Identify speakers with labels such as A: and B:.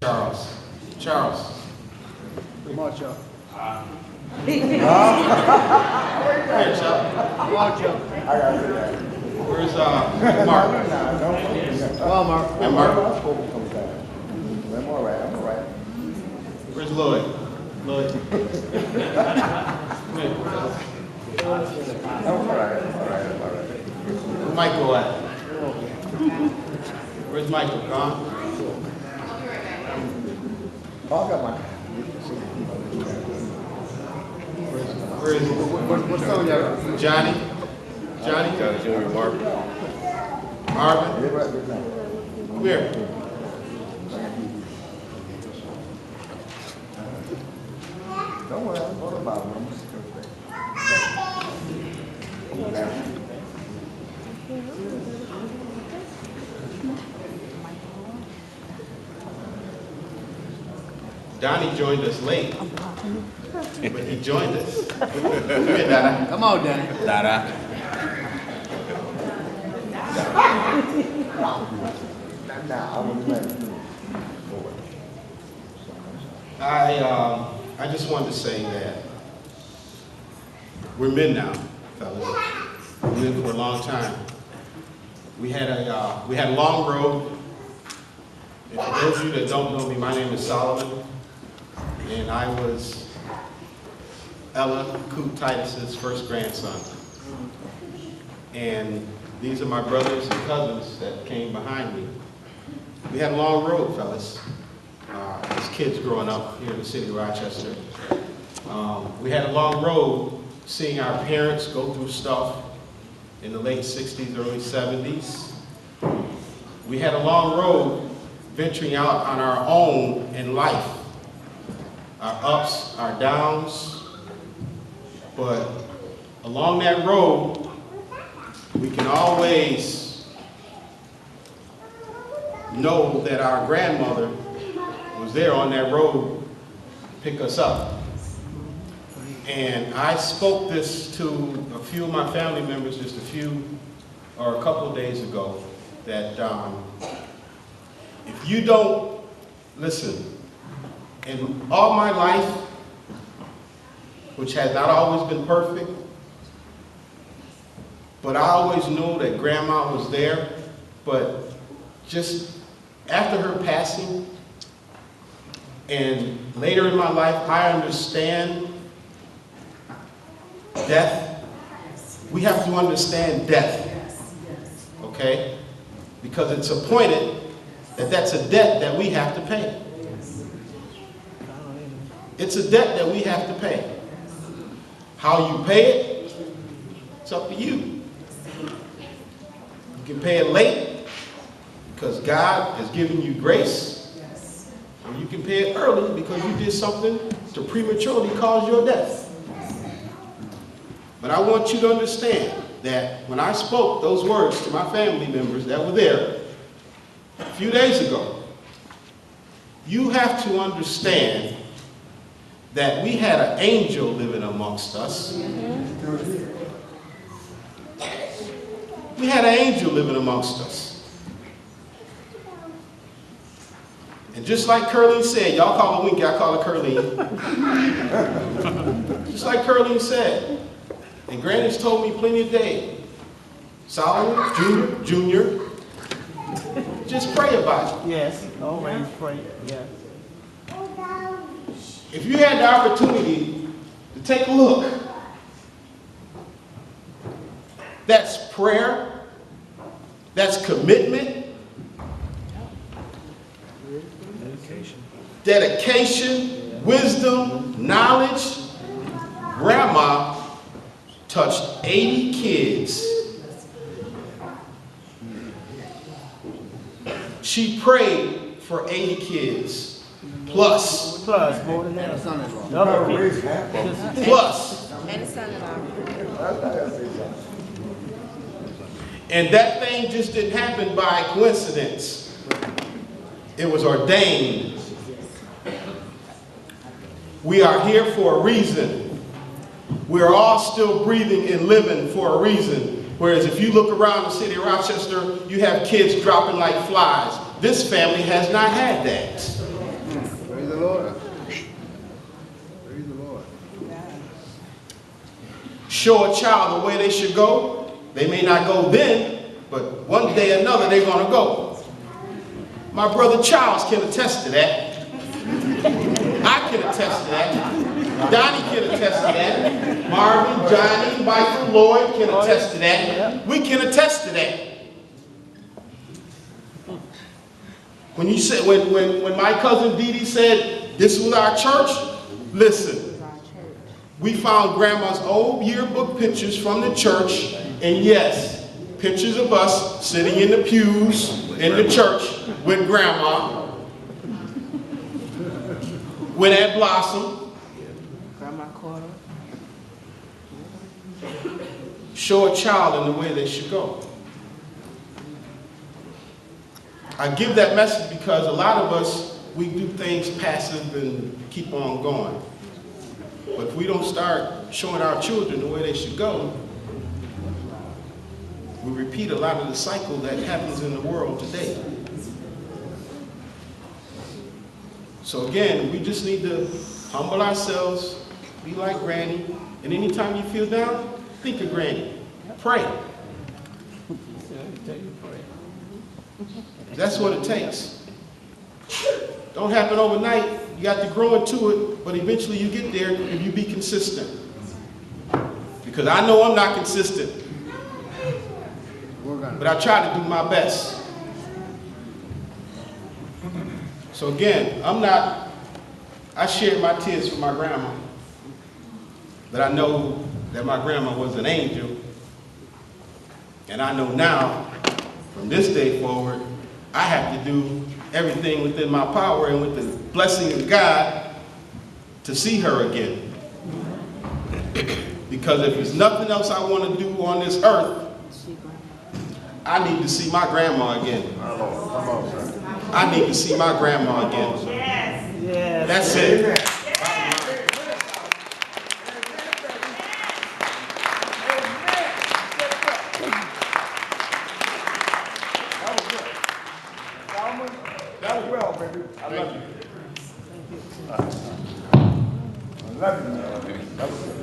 A: Charles. Charles.
B: Come on, Chuck.
A: Here, Chuck.
B: Come on, Chuck.
A: Where's Mark?
B: Come on, Mark.
A: And Mark.
C: I'm all right.
A: Where's Lloyd? Lloyd. Come here.
C: I'm all right.
A: Where's Michael at? Where's Michael? Gone?
C: I got my.
A: Where is he?
B: What's on y'all?
A: Johnny? Johnny?
D: Johnny Jr. Marvin.
A: Marvin? Come here.
C: Don't worry, I'm going about them.
A: Donnie joined us late, but he joined us. Come here, Donnie.
B: Come on, Danny.
D: Dada.
C: Nah, I wouldn't let it.
A: I just wanted to say that we're men now, fellas. We've been for a long time. We had a long road. And for those of you that don't know me, my name is Solomon, and I was Ella Coop Titus's first grandson. And these are my brothers and cousins that came behind me. We had a long road, fellas. As kids growing up here in the city of Rochester. We had a long road seeing our parents go through stuff in the late 60s, early 70s. We had a long road venturing out on our own in life. Our ups, our downs. But along that road, we can always know that our grandmother was there on that road to pick us up. And I spoke this to a few of my family members just a couple of days ago, that if you don't listen, in all my life, which has not always been perfect, but I always knew that Grandma was there. But just after her passing, and later in my life, I understand death. We have to understand death, okay? Because it's appointed that that's a debt that we have to pay. It's a debt that we have to pay. How you pay it, it's up to you. You can pay it late because God has given you grace. Or you can pay it early because you did something to prematurely cause your death. But I want you to understand that when I spoke those words to my family members that were there a few days ago, you have to understand that we had an angel living amongst us. We had an angel living amongst us. And just like Curleen said, y'all call her Winky, I call her Curleen. Just like Curleen said, and Granny's told me plenty of days, Solomon, Junior, just pray about it.
B: Yes, always pray. Yes.
A: If you had the opportunity to take a look, that's prayer, that's commitment, dedication, wisdom, knowledge. Grandma touched 80 kids. She prayed for 80 kids. Plus,
B: More than that.
A: plus.
E: And his son-in-law.
A: And that thing just didn't happen by coincidence. It was ordained. We are here for a reason. We're all still breathing and living for a reason. Whereas if you look around the city of Rochester, you have kids dropping like flies. This family has not had that. Show a child the way they should go. They may not go then, but one day or another they're going to go. My brother Charles can attest to that. I can attest to that. Donnie can attest to that. Marvin, Johnny, Michael, Lloyd can attest to that. We can attest to that. When you said, when my cousin Dee Dee said this was our church, listen. We found Grandma's old yearbook pictures from the church, and yes, pictures of us sitting in the pews in the church with Grandma, with Aunt Blossom.
B: Grandma Carter.
A: Show a child in the way they should go. I give that message because a lot of us, we do things passive and keep on going. But if we don't start showing our children the way they should go, we repeat a lot of the cycle that happens in the world today. So again, we just need to humble ourselves, be like Granny, and anytime you feel down, think of Granny. Pray. That's what it takes. Don't happen overnight. You got to grow into it, but eventually you get there if you be consistent. Because I know I'm not consistent, but I try to do my best. So again, I shared my tears with my grandma, but I know that my grandma was an angel, and I know now, from this day forward, I have to do everything within my power and with the blessing of God to see her again. Because if there's nothing else I want to do on this earth, I need to see my grandma again. I need to see my grandma again.
B: Yes.
A: That's it.
C: That was well, baby. I love you. I love you, man. That was good.